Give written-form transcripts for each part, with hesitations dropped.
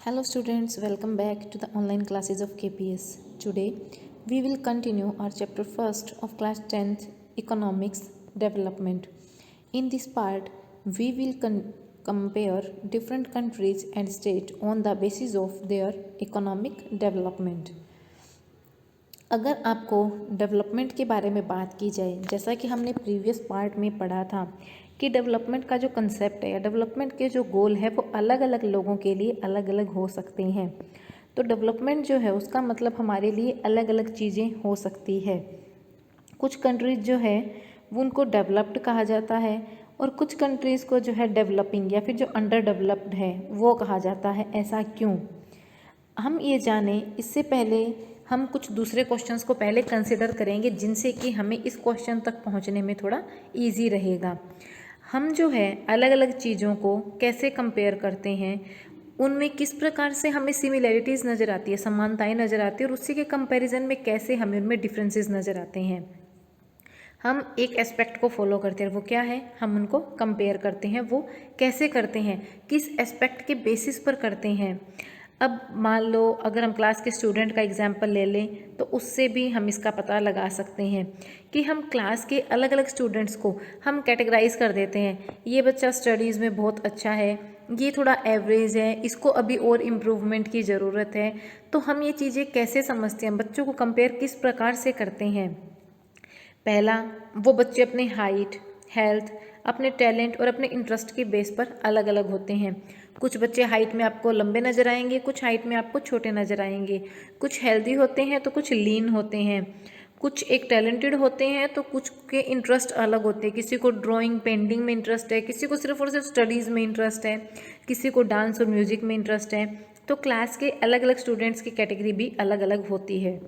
Hello students, welcome back to the online classes of KPS. Today we will continue our chapter first of class 10th Economics Development. In this part we will compare different countries and states on the basis of their economic development. अगर आपको development के बारे में बात की जाए, जैसा कि हमने प्रीवियस पार्ट में पढ़ा था कि डेवलपमेंट का जो कंसेप्ट है या डेवलपमेंट के जो गोल है वो अलग अलग लोगों के लिए अलग अलग हो सकते हैं। तो डेवलपमेंट जो है उसका मतलब हमारे लिए अलग अलग चीज़ें हो सकती है। कुछ कंट्रीज़ जो है वो उनको डेवलप्ड कहा जाता है और कुछ कंट्रीज़ को जो है डेवलपिंग या फिर जो अंडर डेवलप्ड है वो कहा जाता है। ऐसा क्यों, हम ये जाने इससे पहले हम कुछ दूसरे क्वेश्चंस को पहले कंसिडर करेंगे जिनसे कि हमें इस क्वेश्चन तक पहुंचने में थोड़ा इजी रहेगा। हम जो है अलग अलग चीज़ों को कैसे कंपेयर करते हैं, उनमें किस प्रकार से हमें सिमिलैरिटीज़ नज़र आती है, समानताएं नज़र आती है और उसी के कंपैरिजन में कैसे हमें उनमें डिफरेंसेस नज़र आते हैं। हम एक एस्पेक्ट को फॉलो करते हैं, वो क्या है, हम उनको कंपेयर करते हैं। वो कैसे करते हैं, किस एस्पेक्ट के बेसिस पर करते हैं। अब मान लो अगर हम क्लास के स्टूडेंट का एग्जाम्पल ले लें तो उससे भी हम इसका पता लगा सकते हैं कि हम क्लास के अलग अलग स्टूडेंट्स को हम कैटेगराइज कर देते हैं। ये बच्चा स्टडीज़ में बहुत अच्छा है, ये थोड़ा एवरेज है, इसको अभी और इम्प्रूवमेंट की ज़रूरत है। तो हम ये चीज़ें कैसे समझते हैं, बच्चों को कंपेयर किस प्रकार से करते हैं। पहला, वो बच्चे अपने हाइट, हेल्थ, अपने टैलेंट और अपने इंटरेस्ट के बेस पर अलग अलग होते हैं। कुछ बच्चे हाइट में आपको लंबे नज़र आएंगे, कुछ हाइट में आपको छोटे नज़र आएंगे। कुछ हेल्दी होते हैं तो कुछ लीन होते हैं। कुछ एक टैलेंटेड होते हैं तो कुछ के इंटरेस्ट अलग होते हैं। किसी को ड्राइंग पेंटिंग में इंटरेस्ट है, किसी को सिर्फ और सिर्फ स्टडीज़ में इंटरेस्ट है, किसी को डांस और म्यूज़िक में इंटरेस्ट है। तो क्लास के अलग अलग स्टूडेंट्स की कैटेगरी भी अलग अलग होती है।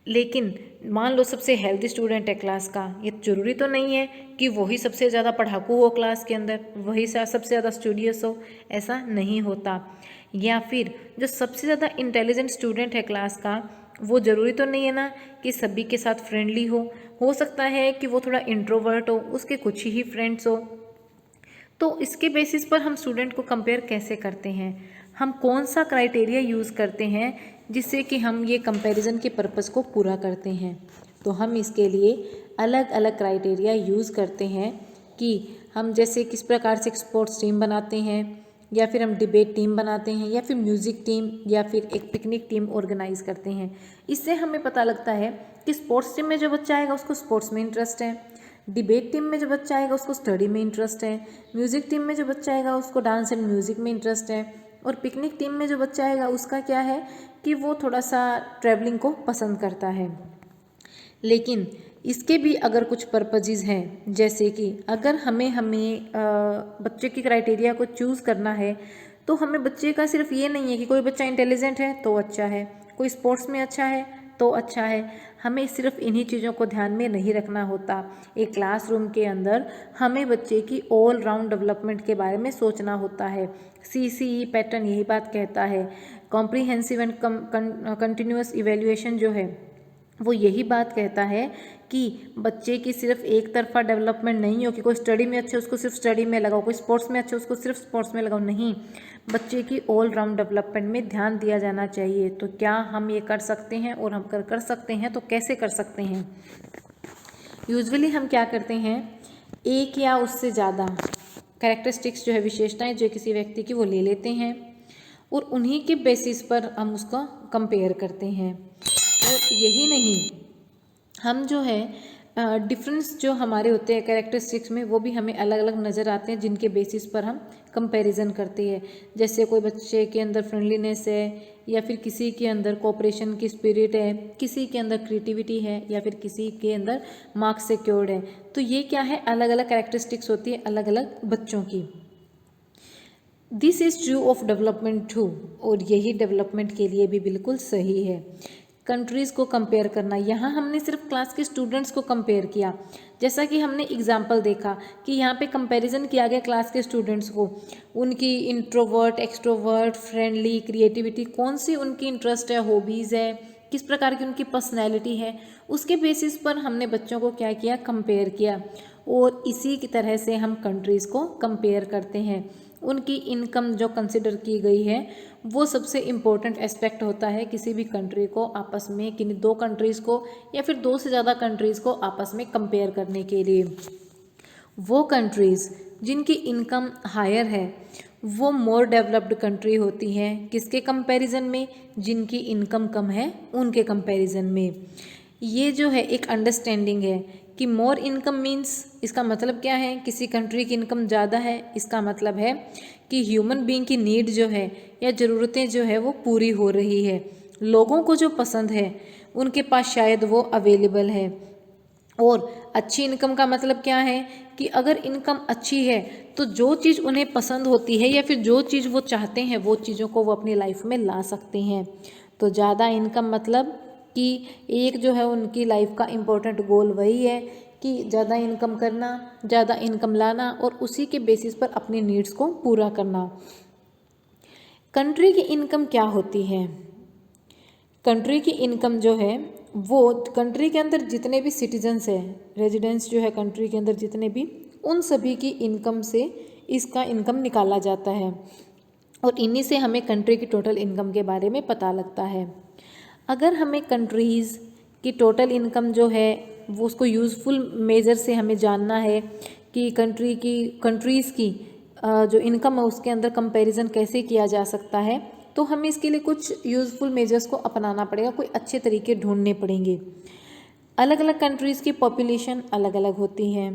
लेकिन मान लो सबसे हेल्दी स्टूडेंट है क्लास का, ये ज़रूरी तो नहीं है कि वही सबसे ज़्यादा पढ़ाकू हो क्लास के अंदर, वही सबसे ज़्यादा स्टूडियस हो, ऐसा नहीं होता। या फिर जो सबसे ज़्यादा इंटेलिजेंट स्टूडेंट है क्लास का, वो ज़रूरी तो नहीं है ना कि सभी के साथ फ्रेंडली हो सकता है कि वो थोड़ा इंट्रोवर्ट हो, उसके कुछ ही फ्रेंड्स हो। तो इसके बेसिस पर हम स्टूडेंट को कंपेयर कैसे करते हैं, हम कौन सा क्राइटेरिया यूज़ करते हैं जिससे कि हम ये कंपैरिजन के पर्पस को पूरा करते हैं। तो हम इसके लिए अलग अलग क्राइटेरिया यूज़ करते हैं कि हम जैसे किस प्रकार से एक स्पोर्ट्स टीम बनाते हैं, या फिर हम डिबेट टीम बनाते हैं, या फिर म्यूज़िक टीम, या फिर एक पिकनिक टीम ऑर्गेनाइज करते हैं। इससे हमें पता लगता है कि स्पोर्ट्स टीम में जो बच्चा आएगा उसको स्पोर्ट्स में इंटरेस्ट है, डिबेट टीम में जो बच्चा आएगा उसको स्टडी में इंटरेस्ट है, म्यूज़िक टीम में जो बच्चा आएगा उसको डांस एंड म्यूज़िक में इंटरेस्ट है, और पिकनिक टीम में जो बच्चा आएगा उसका क्या है कि वो थोड़ा सा ट्रैवलिंग को पसंद करता है। लेकिन इसके भी अगर कुछ पर्पजेज़ हैं, जैसे कि अगर हमें बच्चे की क्राइटेरिया को चूज़ करना है तो हमें बच्चे का सिर्फ ये नहीं है कि कोई बच्चा इंटेलिजेंट है तो अच्छा है, कोई स्पोर्ट्स में अच्छा है तो अच्छा है। हमें सिर्फ इन्हीं चीज़ों को ध्यान में नहीं रखना होता। एक क्लासरूम के अंदर हमें बच्चे की ऑल राउंड डेवलपमेंट के बारे में सोचना होता है। CCE पैटर्न यही बात कहता है, कॉम्प्रिहेंसिव एंड कंटिन्यूअस इवेल्युएशन जो है वो यही बात कहता है कि बच्चे की सिर्फ एक तरफा डेवलपमेंट नहीं हो कि कोई स्टडी में अच्छे उसको सिर्फ स्टडी में लगाओ, कोई स्पोर्ट्स में अच्छे उसको सिर्फ स्पोर्ट्स में लगाओ। नहीं, बच्चे की ऑल राउंड डेवलपमेंट में ध्यान दिया जाना चाहिए। तो क्या हम ये कर सकते हैं, और हम कर सकते हैं तो कैसे कर सकते हैं। यूजुअली हम क्या करते हैं, एक या उससे ज़्यादा कैरेक्टरिस्टिक्स जो है, विशेषताएं जो किसी व्यक्ति की, वो ले लेते हैं और उन्हीं के बेसिस पर हम उसको कंपेयर करते हैं। और यही नहीं, हम जो है डिफरेंस जो हमारे होते हैं कैरेक्टरिस्टिक्स में, वो भी हमें अलग अलग नज़र आते हैं जिनके बेसिस पर हम कंपैरिजन करते हैं। जैसे कोई बच्चे के अंदर फ्रेंडलीनेस है, या फिर किसी के अंदर कोऑपरेशन की स्पिरिट है, किसी के अंदर क्रिएटिविटी है, या फिर किसी के अंदर मार्क्स सिक्योर्ड है। तो ये क्या है, अलग अलग कैरेक्टरिस्टिक्स होती है अलग अलग बच्चों की। This is true of development too, और यही डेवलपमेंट के लिए भी बिल्कुल सही है। कंट्रीज़ को कंपेयर करना, यहाँ हमने सिर्फ क्लास के स्टूडेंट्स को कंपेयर किया, जैसा कि हमने एग्जाम्पल देखा कि यहाँ पे कंपैरिजन किया गया क्लास के स्टूडेंट्स को, उनकी इंट्रोवर्ट, एक्सट्रोवर्ट, फ्रेंडली, क्रिएटिविटी, कौन सी उनकी इंटरेस्ट है, हॉबीज़ है, किस प्रकार की उनकी पर्सनैलिटी है, उसके बेसिस पर हमने बच्चों को क्या किया, कंपेयर किया। और इसी की तरह से हम कंट्रीज़ को कंपेयर करते हैं। उनकी इनकम जो कंसिडर की गई है वो सबसे इम्पोर्टेंट एस्पेक्ट होता है किसी भी कंट्री को आपस में, किन्हीं दो कंट्रीज़ को या फिर दो से ज़्यादा कंट्रीज़ को आपस में कंपेयर करने के लिए। वो कंट्रीज़ जिनकी इनकम हायर है वो मोर डेवलप्ड कंट्री होती हैं, किसके कंपैरिजन में, जिनकी इनकम कम है उनके कंपैरिजन में। ये जो है एक अंडरस्टैंडिंग है कि मोर इनकम मीन्स, इसका मतलब क्या है, किसी कंट्री की इनकम ज़्यादा है, इसका मतलब है कि ह्यूमन बीइंग की नीड जो है या ज़रूरतें जो है वो पूरी हो रही है, लोगों को जो पसंद है उनके पास शायद वो अवेलेबल है। और अच्छी इनकम का मतलब क्या है कि अगर इनकम अच्छी है तो जो चीज़ उन्हें पसंद होती है या फिर जो चीज़ वो चाहते हैं वो चीज़ों को वो अपनी लाइफ में ला सकते हैं। तो ज़्यादा इनकम मतलब कि एक जो है उनकी लाइफ का इम्पोर्टेंट गोल वही है कि ज़्यादा इनकम करना, ज़्यादा इनकम लाना और उसी के बेसिस पर अपनी नीड्स को पूरा करना। कंट्री की इनकम क्या होती है? कंट्री की इनकम जो है वो कंट्री के अंदर जितने भी सिटीजन्स हैं, रेजिडेंट्स जो है कंट्री के अंदर जितने भी, उन सभी की इनकम से इसका इनकम निकाला जाता है और इन्हीं से हमें कंट्री की टोटल इनकम के बारे में पता लगता है। अगर हमें कंट्रीज़ की टोटल इनकम जो है वो उसको यूज़फुल मेजर से हमें जानना है कि कंट्रीज़ की जो इनकम है उसके अंदर कंपैरिजन कैसे किया जा सकता है, तो हमें इसके लिए कुछ यूज़फुल मेजर्स को अपनाना पड़ेगा, कोई अच्छे तरीके ढूंढने पड़ेंगे। अलग अलग कंट्रीज़ की पॉपुलेशन अलग अलग होती है।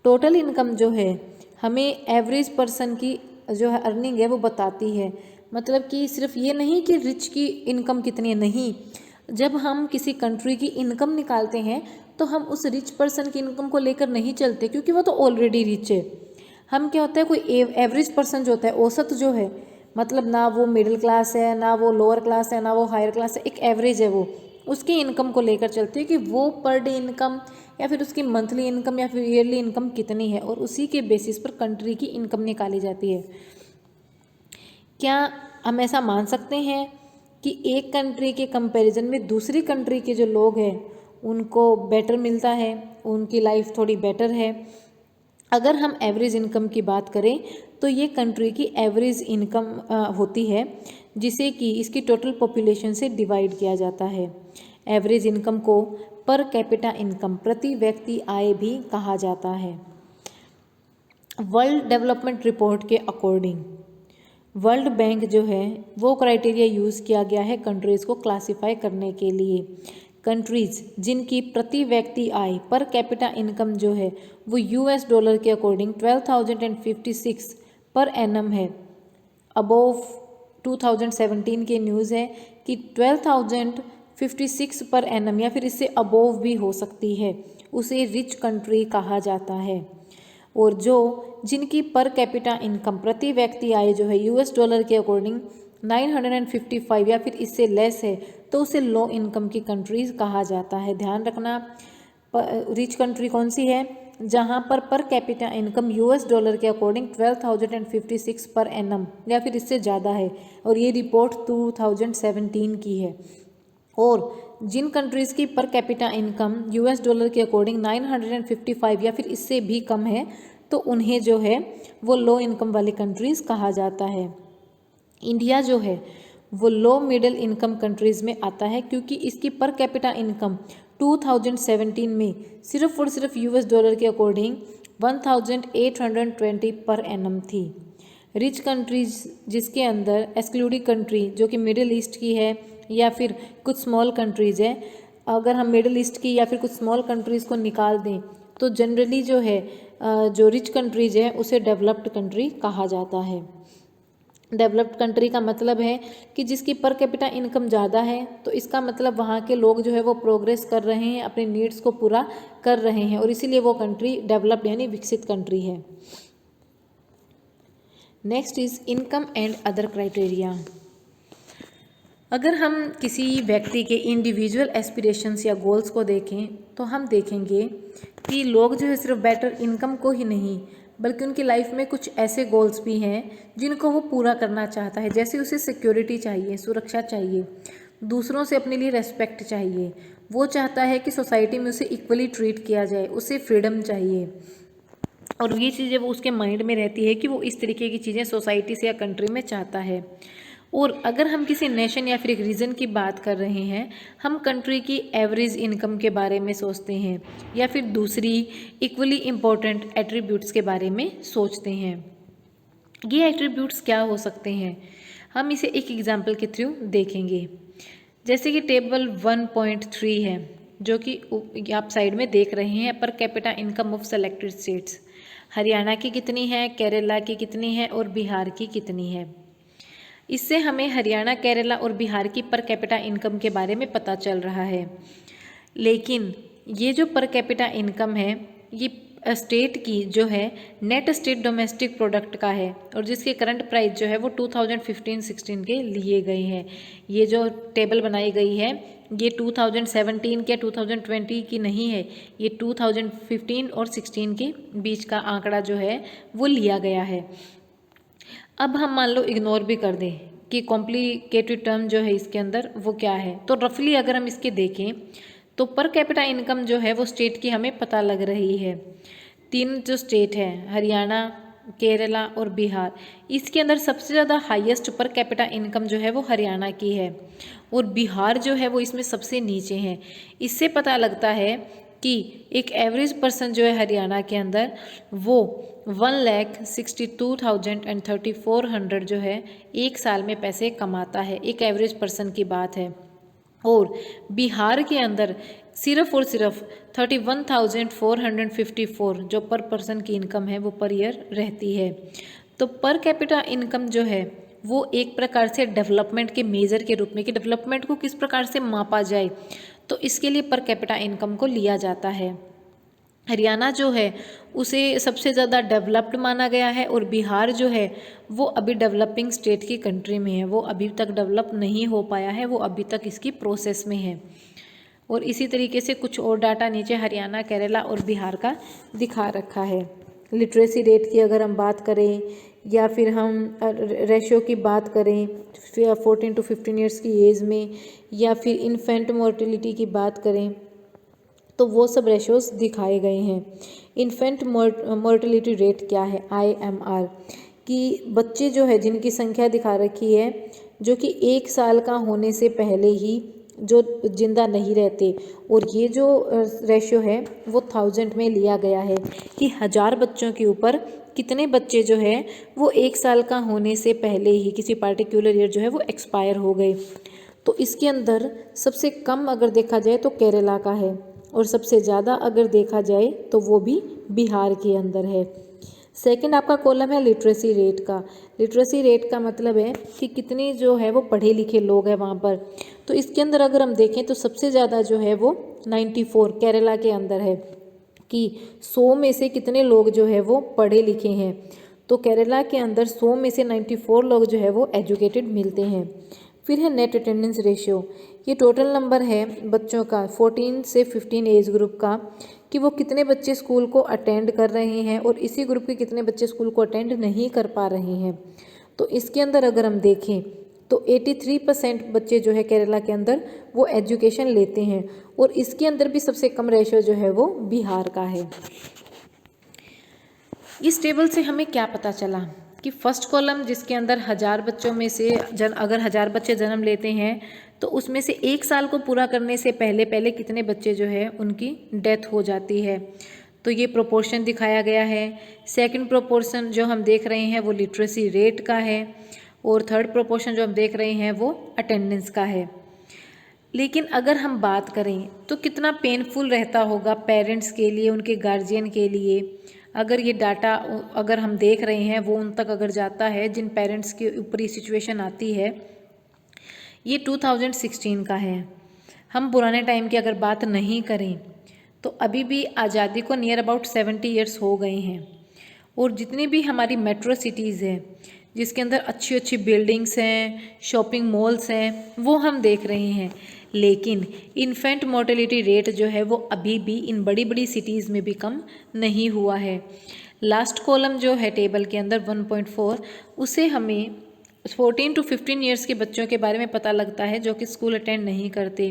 टोटल इनकम जो है हमें एवरेज पर्सन की जो है अर्निंग है वो बताती है, मतलब कि सिर्फ ये नहीं कि रिच की इनकम कितनी है, नहीं, जब हम किसी कंट्री की इनकम निकालते हैं तो हम उस रिच पर्सन की इनकम को लेकर नहीं चलते क्योंकि वो तो ऑलरेडी रिच है। हम क्या होता है, कोई एवरेज पर्सन जो होता है, औसत जो है, मतलब ना वो मिडिल क्लास है, ना वो लोअर क्लास है, ना वो हायर क्लास है, एक एवरेज है, वो उसकी इनकम को लेकर चलती है कि वो पर डे इनकम या फिर उसकी मंथली इनकम या फिर ईयरली इनकम कितनी है, और उसी के बेसिस पर कंट्री की इनकम निकाली जाती है। क्या हम ऐसा मान सकते हैं कि एक कंट्री के कंपैरिजन में दूसरी कंट्री के जो लोग हैं उनको बेटर मिलता है, उनकी लाइफ थोड़ी बेटर है? अगर हम एवरेज इनकम की बात करें तो ये कंट्री की एवरेज इनकम होती है जिसे कि इसकी टोटल पॉपुलेशन से डिवाइड किया जाता है। एवरेज इनकम को पर कैपिटा इनकम, प्रति व्यक्ति आय भी कहा जाता है। वर्ल्ड डेवलपमेंट रिपोर्ट के अकॉर्डिंग वर्ल्ड बैंक जो है वो क्राइटेरिया यूज़ किया गया है कंट्रीज़ को क्लासिफाई करने के लिए। कंट्रीज़ जिनकी प्रति व्यक्ति आय पर कैपिटा इनकम जो है वो US डॉलर के अकॉर्डिंग 12,056 पर एनम है। अबोव 2017 के न्यूज़ है कि 12,056 पर एनम या फिर इससे अबोव भी हो सकती है, उसे रिच कंट्री कहा जाता है। और जो जिनकी पर कैपिटा इनकम, प्रति व्यक्ति आय जो है US डॉलर के अकॉर्डिंग 955 या फिर इससे लेस है तो उसे लो इनकम की कंट्रीज़ कहा जाता है। ध्यान रखना, रिच कंट्री कौन सी है? जहाँ per capita income US dollar के अकॉर्डिंग 12,056 पर एनम या फिर इससे ज़्यादा है, और ये रिपोर्ट 2017 की है। और जिन कंट्रीज़ की per capita income US dollar के अकॉर्डिंग 955 या फिर इससे भी कम है तो उन्हें जो है वो लो इनकम वाली कंट्रीज़ कहा जाता है। इंडिया जो है वो लो मिडिल इनकम कंट्रीज़ में आता है क्योंकि इसकी पर कैपिटा इनकम 2017 में सिर्फ और सिर्फ US डॉलर के अकॉर्डिंग 1,820 पर एनम थी। रिच कंट्रीज जिसके अंदर एक्सक्लूडिंग कंट्री जो कि मिडिल ईस्ट की है या फिर कुछ स्मॉल कंट्रीज़ है, अगर हम मिडिल ईस्ट की या फिर कुछ स्मॉल कंट्रीज़ को निकाल दें तो जनरली जो है जो रिच कंट्रीज़ है उसे डेवलप्ड कंट्री कहा जाता है। डेवलप्ड कंट्री का मतलब है कि जिसकी पर कैपिटा इनकम ज़्यादा है, तो इसका मतलब वहाँ के लोग जो है वो प्रोग्रेस कर रहे हैं, अपने नीड्स को पूरा कर रहे हैं और इसीलिए वो कंट्री डेवलप्ड यानी विकसित कंट्री है। Next is income and other criteria. अगर हम किसी व्यक्ति के इंडिविजुअल एस्पिरेशंस या गोल्स को देखें तो हम देखेंगे कि लोग जो है सिर्फ बेटर इनकम को ही नहीं बल्कि उनकी लाइफ में कुछ ऐसे गोल्स भी हैं जिनको वो पूरा करना चाहता है। जैसे उसे सिक्योरिटी चाहिए, सुरक्षा चाहिए, दूसरों से अपने लिए रेस्पेक्ट चाहिए, वो चाहता है कि सोसाइटी में उसे इक्वली ट्रीट किया जाए, उसे फ्रीडम चाहिए, और ये चीज़ें वो उसके माइंड में रहती है कि वो इस तरीके की चीज़ें सोसाइटी से या कंट्री में चाहता है। और अगर हम किसी नेशन या फिर एक रीजन की बात कर रहे हैं, हम कंट्री की एवरेज इनकम के बारे में सोचते हैं या फिर दूसरी इक्वली इम्पोर्टेंट एट्रीब्यूट्स के बारे में सोचते हैं। ये एट्रीब्यूट्स क्या हो सकते हैं, हम इसे एक एग्जाम्पल के थ्रू देखेंगे। जैसे कि टेबल 1.3 है, जो कि आप साइड में देख रहे हैं, per capita income of selected states. Haryana की कितनी है, केरला की कितनी है और बिहार की कितनी है। इससे हमें हरियाणा, केरला और बिहार की पर कैपिटा इनकम के बारे में पता चल रहा है। लेकिन ये जो पर कैपिटा इनकम है, ये स्टेट की जो है नेट स्टेट डोमेस्टिक प्रोडक्ट का है, और जिसके करंट प्राइस जो है वो 2015-16 के लिए गए हैं। ये जो टेबल बनाई गई है ये 2017 के 2020 की नहीं है, ये 2015 और 16 के बीच का आंकड़ा जो है वो लिया गया है। अब हम मान लो इग्नोर भी कर दें कि कॉम्प्लिकेटेड टर्म जो है इसके अंदर वो क्या है, तो रफली अगर हम इसके देखें तो पर कैपिटा इनकम जो है वो स्टेट की हमें पता लग रही है। तीन जो स्टेट है, हरियाणा, केरला और बिहार, इसके अंदर सबसे ज़्यादा हाईएस्ट पर कैपिटा इनकम जो है वो हरियाणा की है, और बिहार जो है वो इसमें सबसे नीचे है। इससे पता लगता है कि एक एवरेज पर्सन जो है हरियाणा के अंदर वो 1,62,034 जो है एक साल में पैसे कमाता है, एक एवरेज पर्सन की बात है। और बिहार के अंदर सिर्फ और सिर्फ 31,454 जो पर पर्सन की इनकम है वो पर ईयर रहती है। तो पर कैपिटा इनकम जो है वो एक प्रकार से डेवलपमेंट के मेजर के रूप में, कि डेवलपमेंट को किस प्रकार से मापा जाए, तो इसके लिए पर कैपिटा इनकम को लिया जाता है। हरियाणा जो है उसे सबसे ज़्यादा डेवलप्ड माना गया है, और बिहार जो है वो अभी डेवलपिंग स्टेट की कंट्री में है, वो अभी तक डेवलप नहीं हो पाया है, वो अभी तक इसकी प्रोसेस में है। और इसी तरीके से कुछ और डाटा नीचे हरियाणा, केरला और बिहार का दिखा रखा है। लिटरेसी रेट की अगर हम बात करें, या फिर हम रेशियो की बात करें 14 to 15 ईयर्स की एज में, या फिर इन्फेंट मोर्टेलिटी की बात करें, तो वो सब रेशियोज दिखाए गए हैं। इन्फेंट मोर्टेलिटी रेट क्या है, IMR, कि बच्चे जो है जिनकी संख्या दिखा रखी है जो कि 1 साल का होने से पहले ही जो जिंदा नहीं रहते, और ये जो रेशियो है वो 1000 में लिया गया है कि 1000 बच्चों के ऊपर कितने बच्चे जो है वो 1 साल का होने से पहले ही किसी पार्टिकुलर ईयर जो है वो एक्सपायर हो गए। तो इसके अंदर सबसे कम अगर देखा जाए तो केरला का है, और सबसे ज़्यादा अगर देखा जाए तो वो भी बिहार के अंदर है। सेकंड आपका कॉलम है लिटरेसी रेट का। लिटरेसी रेट का मतलब है कि कितने जो है वो पढ़े लिखे लोग हैं वहाँ पर। तो इसके अंदर अगर हम देखें तो सबसे ज़्यादा जो है वो 94 केरला के अंदर है, कि 100 में से कितने लोग जो है वो पढ़े लिखे हैं। तो केरला के अंदर 100 में से 94 लोग जो है वो एजुकेटेड मिलते हैं। फिर है नेट अटेंडेंस रेशियो, ये टोटल नंबर है बच्चों का 14 से 15 एज ग्रुप का, कि वो कितने बच्चे स्कूल को अटेंड कर रहे हैं और इसी ग्रुप के कितने बच्चे स्कूल को अटेंड नहीं कर पा रहे हैं। तो इसके अंदर अगर हम देखें तो 83% बच्चे जो है केरला के अंदर वो एजुकेशन लेते हैं, और इसके अंदर भी सबसे कम रेशियो जो है वो बिहार का है। इस टेबल से हमें क्या पता चला कि फर्स्ट कॉलम जिसके अंदर 1000 बच्चों में से अगर 1000 बच्चे जन्म लेते हैं तो उसमें से 1 साल को पूरा करने से पहले पहले कितने बच्चे जो है उनकी डेथ हो जाती है। तो ये प्रोपोर्शन दिखाया गया है। सेकंड प्रोपोर्शन जो हम देख रहे हैं वो लिटरेसी रेट का है, और थर्ड प्रोपोर्शन जो हम देख रहे हैं वो अटेंडेंस का है। लेकिन अगर हम बात करें तो कितना पेनफुल रहता होगा पेरेंट्स के लिए, उनके गार्जियन के लिए, अगर ये डाटा अगर हम देख रहे हैं वो उन तक अगर जाता है जिन पेरेंट्स के ऊपर ये सिचुएशन आती है। ये 2016 का है। हम पुराने टाइम की अगर बात नहीं करें तो अभी भी आज़ादी को नियर अबाउट 70 ईयर्स हो गए हैं, और जितनी भी हमारी मेट्रो सिटीज़ हैं जिसके अंदर अच्छी अच्छी बिल्डिंग्स हैं, शॉपिंग मॉल्स हैं, वो हम देख रहे हैं। लेकिन इन्फेंट मोर्टेलिटी रेट जो है वो अभी भी इन बड़ी बड़ी सिटीज़ में भी कम नहीं हुआ है। लास्ट कॉलम जो है टेबल के अंदर 1.4, उसे हमें 14 to 15 ईयर्स के बच्चों के बारे में पता लगता है जो कि स्कूल अटेंड नहीं करते।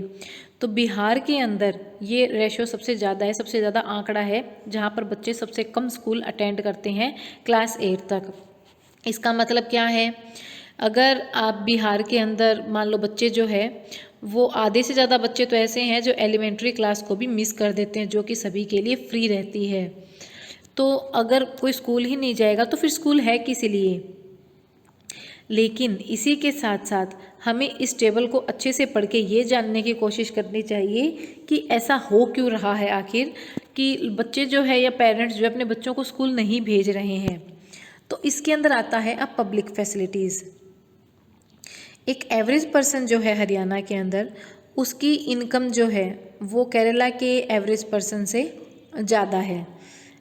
तो बिहार के अंदर ये रेशो सबसे ज़्यादा है, सबसे ज़्यादा आंकड़ा है जहाँ पर बच्चे सबसे कम स्कूल अटेंड करते हैं क्लास 8 तक। इसका मतलब क्या है, अगर आप बिहार के अंदर मान लो बच्चे जो है वो आधे से ज़्यादा बच्चे तो ऐसे हैं जो एलिमेंट्री क्लास को भी मिस कर देते हैं, जो कि सभी के लिए फ्री रहती है। तो अगर कोई स्कूल ही नहीं जाएगा तो फिर स्कूल है किस लिए। लेकिन इसी के साथ साथ हमें इस टेबल को अच्छे से पढ़ के ये जानने की कोशिश करनी चाहिए कि ऐसा हो क्यों रहा है आखिर, कि बच्चे जो है या पेरेंट्स जो अपने बच्चों को स्कूल नहीं भेज रहे हैं। तो इसके अंदर आता है अब पब्लिक फैसिलिटीज़। एक एवरेज पर्सन जो है हरियाणा के अंदर, उसकी इनकम जो है वो केरला के एवरेज पर्सन से ज़्यादा है।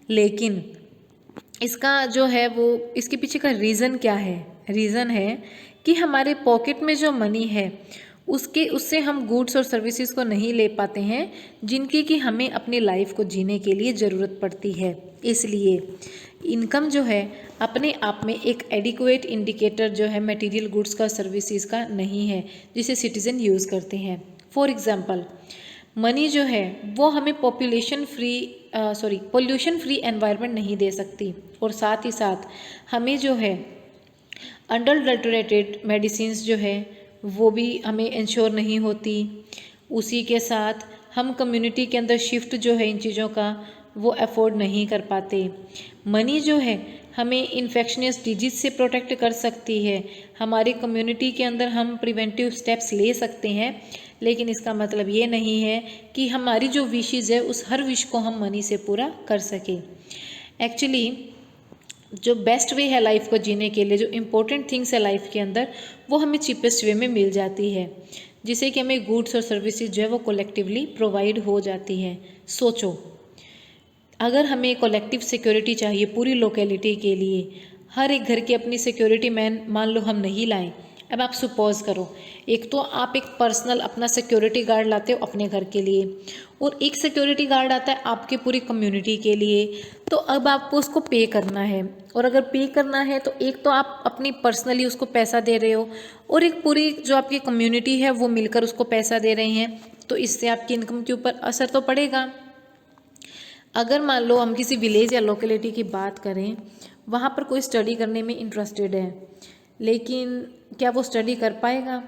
लेकिन इसका जो है वो इसके पीछे का रीज़न क्या है, रीज़न है कि हमारे पॉकेट में जो मनी है उससे हम गुड्स और सर्विसेज को नहीं ले पाते हैं जिनकी कि हमें अपनी लाइफ को जीने के लिए ज़रूरत पड़ती है। इसलिए इनकम जो है अपने आप में एक एडिक्वेट इंडिकेटर जो है मटेरियल गुड्स का सर्विसेज का नहीं है जिसे सिटीज़न यूज़ करते हैं। फॉर एग्ज़ाम्पल, मनी जो है वो हमें पोल्यूशन फ्री एनवायरनमेंट नहीं दे सकती, और साथ ही साथ हमें जो है अनडल्टरेटेड मेडिसिन्स जो है वो भी हमें इंश्योर नहीं होती। उसी के साथ हम कम्युनिटी के अंदर शिफ्ट जो है इन चीज़ों का वो अफोर्ड नहीं कर पाते। मनी जो है हमें इन्फेक्शनियस डिजीज से प्रोटेक्ट कर सकती है, हमारी कम्युनिटी के अंदर हम प्रिवेंटिव स्टेप्स ले सकते हैं, लेकिन इसका मतलब ये नहीं है कि हमारी जो विशेज़ है उस हर विश को हम मनी से पूरा कर सकें। एक्चुअली जो बेस्ट वे है लाइफ को जीने के लिए, जो इम्पोर्टेंट थिंग्स है लाइफ के अंदर, वो हमें चीपेस्ट वे में मिल जाती है, जिससे कि हमें गुड्स और सर्विसेज जो है वो कलेक्टिवली प्रोवाइड हो जाती हैं। सोचो, अगर हमें कलेक्टिव सिक्योरिटी चाहिए पूरी लोकेलिटी के लिए, हर एक घर की अपनी सिक्योरिटी मैन मान लो हम नहीं लाएं। अब आप सपोज करो, एक तो आप एक पर्सनल अपना सिक्योरिटी गार्ड लाते हो अपने घर के लिए, और एक सिक्योरिटी गार्ड आता है आपके पूरी कम्युनिटी के लिए। तो अब आपको उसको पे करना है, और अगर पे करना है तो एक तो आप अपनी पर्सनली उसको पैसा दे रहे हो, और एक पूरी जो आपकी कम्युनिटी है वो मिलकर उसको पैसा दे रही हैं। तो इससे आपकी इनकम के ऊपर असर तो पड़ेगा। अगर मान लो हम किसी विलेज या लोकेलिटी की बात करें, वहाँ पर कोई स्टडी करने में इंटरेस्टेड है, लेकिन क्या वो स्टडी कर पाएगा?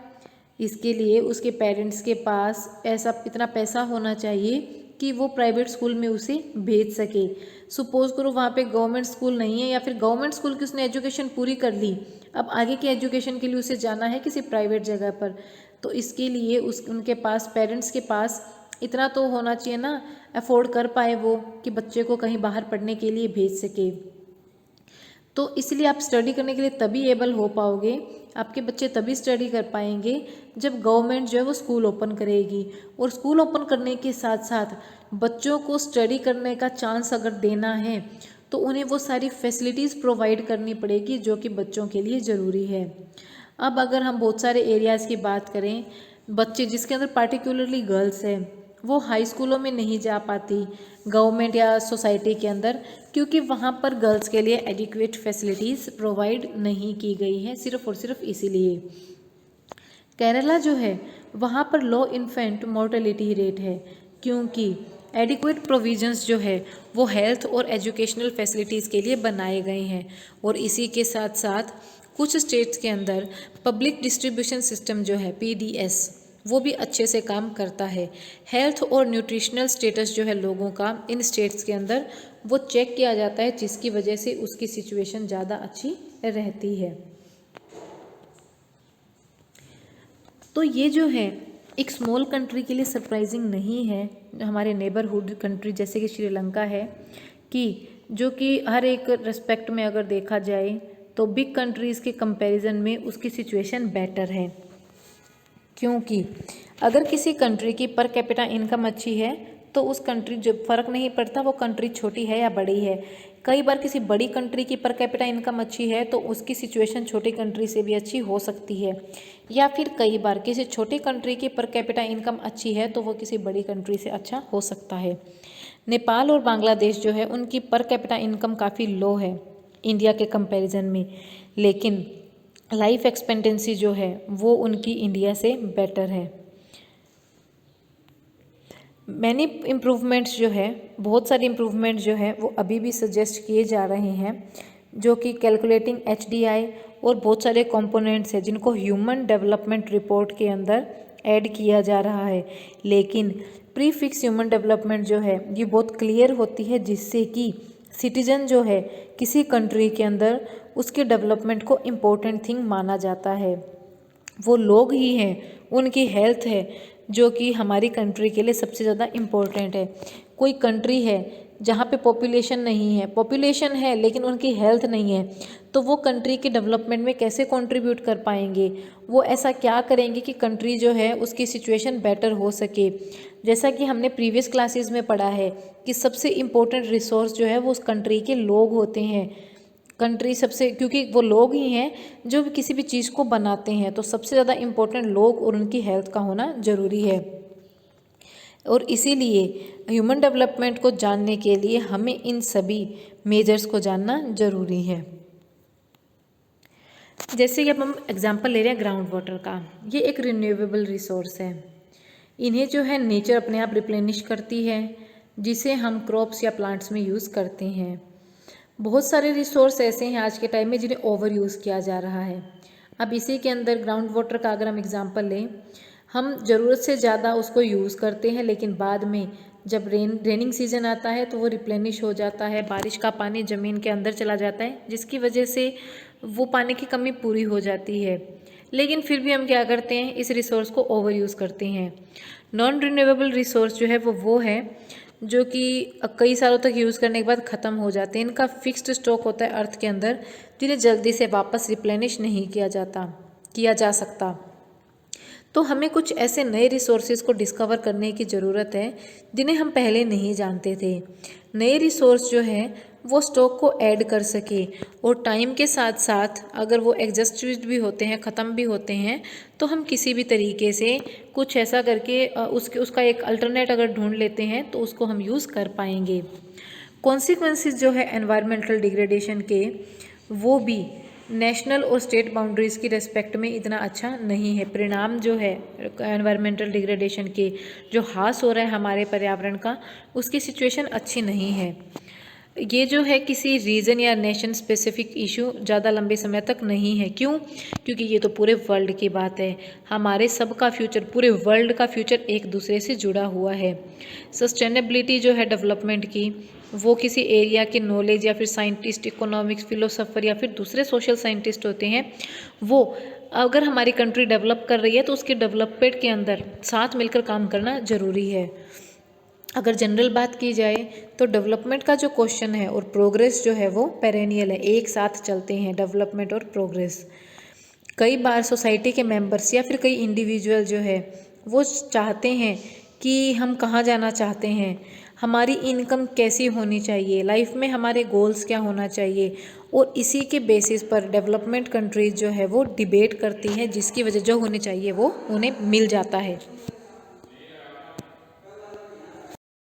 इसके लिए उसके पेरेंट्स के पास ऐसा इतना पैसा होना चाहिए कि वो प्राइवेट स्कूल में उसे भेज सके। सपोज करो वहाँ पे गवर्नमेंट स्कूल नहीं है, या फिर गवर्नमेंट स्कूल की उसने एजुकेशन पूरी कर ली, अब आगे की एजुकेशन के लिए उसे जाना है किसी प्राइवेट जगह पर, तो इसके लिए उनके पास पेरेंट्स के पास इतना तो होना चाहिए ना, अफोर्ड कर पाए वो कि बच्चे को कहीं बाहर पढ़ने के लिए भेज सके। तो इसलिए आप स्टडी करने के लिए तभी एबल हो पाओगे, आपके बच्चे तभी स्टडी कर पाएंगे जब गवर्नमेंट जो है वो स्कूल ओपन करेगी। और स्कूल ओपन करने के साथ साथ बच्चों को स्टडी करने का चांस अगर देना है तो उन्हें वो सारी फैसिलिटीज़ प्रोवाइड करनी पड़ेगी जो कि बच्चों के लिए ज़रूरी है। अब अगर हम बहुत सारे एरियाज़ की बात करें, बच्चे जिसके अंदर पार्टिकुलरली गर्ल्स है वो हाई स्कूलों में नहीं जा पाती गवर्नमेंट या सोसाइटी के अंदर, क्योंकि वहाँ पर गर्ल्स के लिए एडिक्वेट फैसिलिटीज़ प्रोवाइड नहीं की गई हैं, सिर्फ और सिर्फ इसीलिए। केरला जो है वहाँ पर लो इन्फेंट मोर्टेलिटी रेट है, क्योंकि एडिक्वेट प्रोविजंस जो है वो हेल्थ और एजुकेशनल फैसिलिटीज़ के लिए बनाए गए हैं। और इसी के साथ साथ कुछ स्टेट्स के अंदर पब्लिक डिस्ट्रीब्यूशन सिस्टम जो है PDS वो भी अच्छे से काम करता है। हेल्थ और न्यूट्रिशनल स्टेटस जो है लोगों का इन स्टेट्स के अंदर वो चेक किया जाता है, जिसकी वजह से उसकी सिचुएशन ज़्यादा अच्छी रहती है। तो ये जो है एक स्मॉल कंट्री के लिए सरप्राइजिंग नहीं है, हमारे नेबरहुड कंट्री जैसे कि श्रीलंका है, कि जो कि हर एक रेस्पेक्ट में अगर देखा जाए तो बिग कंट्रीज़ के कंपैरिजन में उसकी सिचुएशन बेटर है। क्योंकि अगर किसी कंट्री की पर कैपिटा इनकम अच्छी है तो उस कंट्री जो फ़र्क नहीं पड़ता वो कंट्री छोटी है या बड़ी है। कई बार किसी बड़ी कंट्री की पर कैपिटा इनकम अच्छी है तो उसकी सिचुएशन छोटी कंट्री से भी अच्छी हो सकती है, या फिर कई बार किसी छोटी कंट्री की पर कैपिटा इनकम अच्छी है तो वो किसी बड़ी कंट्री से अच्छा हो सकता है। नेपाल और बांग्लादेश जो है उनकी पर कैपिटा इनकम काफ़ी लो है इंडिया के कंपैरिजन में, लेकिन लाइफ एक्सपेक्टेंसी जो है वो उनकी इंडिया से बेटर है। मैनी इम्प्रूवमेंट्स जो है, बहुत सारे इम्प्रूवमेंट्स जो है वो अभी भी सजेस्ट किए जा रहे हैं, जो कि कैलकुलेटिंग HDI और बहुत सारे कंपोनेंट्स हैं जिनको ह्यूमन डेवलपमेंट रिपोर्ट के अंदर ऐड किया जा रहा है। लेकिन प्री फिक्स ह्यूमन डेवलपमेंट जो है ये बहुत क्लियर होती है, जिससे कि सिटीजन जो है किसी कंट्री के अंदर उसके डेवलपमेंट को इम्पोर्टेंट थिंग माना जाता है। वो लोग ही हैं, उनकी हेल्थ है जो कि हमारी कंट्री के लिए सबसे ज़्यादा इम्पोर्टेंट है। कोई कंट्री है जहाँ पे पॉपुलेशन नहीं है, पॉपुलेशन है लेकिन उनकी हेल्थ नहीं है, तो वो कंट्री के डेवलपमेंट में कैसे कंट्रीब्यूट कर पाएंगे? वो ऐसा क्या करेंगे कि कंट्री जो है उसकी सिचुएशन बेटर हो सके? जैसा कि हमने प्रीवियस क्लासेस में पढ़ा है कि सबसे इम्पोर्टेंट रिसोर्स जो है वो उस कंट्री के लोग होते हैं। कंट्री सबसे, क्योंकि वो लोग ही हैं जो भी किसी भी चीज़ को बनाते हैं, तो सबसे ज़्यादा इम्पोर्टेंट लोग और उनकी हेल्थ का होना ज़रूरी है। और इसीलिए ह्यूमन डेवलपमेंट को जानने के लिए हमें इन सभी मेजर्स को जानना ज़रूरी है। जैसे कि अब हम एग्जांपल ले रहे हैं ग्राउंड वाटर का, ये एक रिन्यूएबल रिसोर्स है। इन्हें जो है नेचर अपने आप रिप्लेनिश करती है, जिसे हम क्रॉप्स या प्लांट्स में यूज़ करते हैं। बहुत सारे रिसोर्स ऐसे हैं आज के टाइम में जिन्हें ओवर यूज़ किया जा रहा है। अब इसी के अंदर ग्राउंड वाटर का अगर हम एग्जांपल लें, हम ज़रूरत से ज़्यादा उसको यूज़ करते हैं, लेकिन बाद में जब रेनिंग सीजन आता है तो वो रिप्लेनिश हो जाता है, बारिश का पानी ज़मीन के अंदर चला जाता है, जिसकी वजह से वो पानी की कमी पूरी हो जाती है। लेकिन फिर भी हम क्या करते हैं, इस रिसोर्स को ओवर यूज़ करते हैं। नॉन रिन्यूएबल रिसोर्स जो है वो है जो कि कई सालों तक यूज़ करने के बाद ख़त्म हो जाते हैं। इनका फिक्स्ड स्टॉक होता है अर्थ के अंदर, जिन्हें जल्दी से वापस रिप्लेनिश नहीं किया जा सकता। तो हमें कुछ ऐसे नए रिसोर्सेज को डिस्कवर करने की ज़रूरत है जिन्हें हम पहले नहीं जानते थे। नए रिसोर्स जो है वो स्टॉक को ऐड कर सके, और टाइम के साथ साथ अगर वो एग्जॉस्टेड भी होते हैं, ख़त्म भी होते हैं, तो हम किसी भी तरीके से कुछ ऐसा करके उसका एक अल्टरनेट अगर ढूंढ लेते हैं तो उसको हम यूज़ कर पाएंगे। कॉन्सिक्वेंसेस जो है एनवायरमेंटल डिग्रेडेशन के, वो भी नेशनल और स्टेट बाउंड्रीज़ की रेस्पेक्ट में इतना अच्छा नहीं है। परिणाम जो है एनवायरमेंटल डिग्रेडेशन के, जो ह्रास हो रहा है हमारे पर्यावरण का, उसकी सिचुएशन अच्छी नहीं है। ये जो है किसी रीजन या नेशन स्पेसिफिक इशू ज़्यादा लंबे समय तक नहीं है। क्यों? क्योंकि ये तो पूरे वर्ल्ड की बात है। हमारे सबका फ्यूचर, पूरे वर्ल्ड का फ्यूचर एक दूसरे से जुड़ा हुआ है। सस्टेनेबिलिटी जो है डेवलपमेंट की, वो किसी एरिया के नॉलेज या फिर साइंटिस्ट, इकोनॉमिक्स, फिलोसोफर या फिर दूसरे सोशल साइंटिस्ट होते हैं, वो अगर हमारी कंट्री डेवलप कर रही है तो उसके डेवलपमेंट के अंदर साथ मिलकर काम करना ज़रूरी है। अगर जनरल बात की जाए तो डेवलपमेंट का जो क्वेश्चन है और प्रोग्रेस जो है वो पेरेनियल है, एक साथ चलते हैं डेवलपमेंट और प्रोग्रेस। कई बार सोसाइटी के मेंबर्स या फिर कई इंडिविजुअल जो है वो चाहते हैं कि हम कहाँ जाना चाहते हैं, हमारी इनकम कैसी होनी चाहिए, लाइफ में हमारे गोल्स क्या होना चाहिए, और इसी के बेसिस पर डेवलपमेंट कंट्रीज जो है वो डिबेट करती हैं, जिसकी वजह जो होनी चाहिए वो उन्हें मिल जाता है।